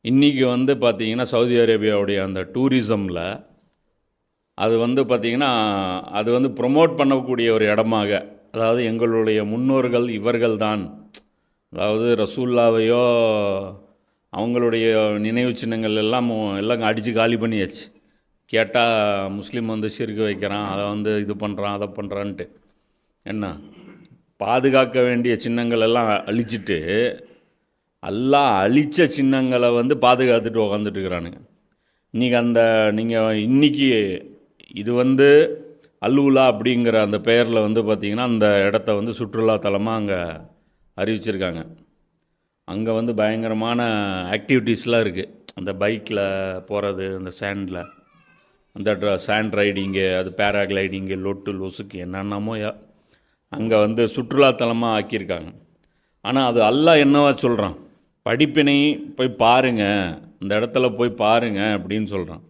இன்றைக்கி வந்து பார்த்திங்கன்னா சவுதி அரேபியாவுடைய அந்த டூரிசமில் அது வந்து பார்த்திங்கன்னா அது வந்து ப்ரொமோட் பண்ணக்கூடிய ஒரு இடமாக, அதாவது எங்களுடைய முன்னோர்கள் இவர்கள் தான், அதாவது ரசூல்லாவையோ அவங்களுடைய நினைவு சின்னங்கள் எல்லாம் அடித்து காலி பண்ணியாச்சு. கேட்டால் முஸ்லீம் வந்து சிறுக்கு வைக்கிறான், அதை வந்து இது பண்ணுறான், அதை பண்ணுறான்ட்டு. என்ன பாதுகாக்க வேண்டிய சின்னங்கள் எல்லாம் அழிச்சிட்டு எல்லாம் அழித்த சின்னங்களை வந்து பாதுகாத்துட்டு உக்காந்துட்டு இருக்கிறானுங்க. இன்றைக்கி இது வந்து அல்லுலா அப்படிங்கிற அந்த பெயரில் வந்து பார்த்திங்கன்னா அந்த இடத்த வந்து சுற்றுலா தலமாக அங்கே அறிவிச்சிருக்காங்க. அங்கே வந்து பயங்கரமான ஆக்டிவிட்டீஸ்லாம் இருக்குது. அந்த பைக்கில் போகிறது, அந்த சேண்டில் அந்த சேண்ட் ரைடிங்கு, அது பேராகிளைடிங்கு, லொட்டு லொசுக்கு என்னென்னமோ அங்கே வந்து சுற்றுலாத்தலமாக ஆக்கியிருக்காங்க. ஆனால் அது அல்லாஹ் என்னவா சொல்கிறான், படிப்பினை போய் பாருங்கள், அந்த இடத்துல போய் பாருங்கள் அப்படின்னு சொல்கிறான்.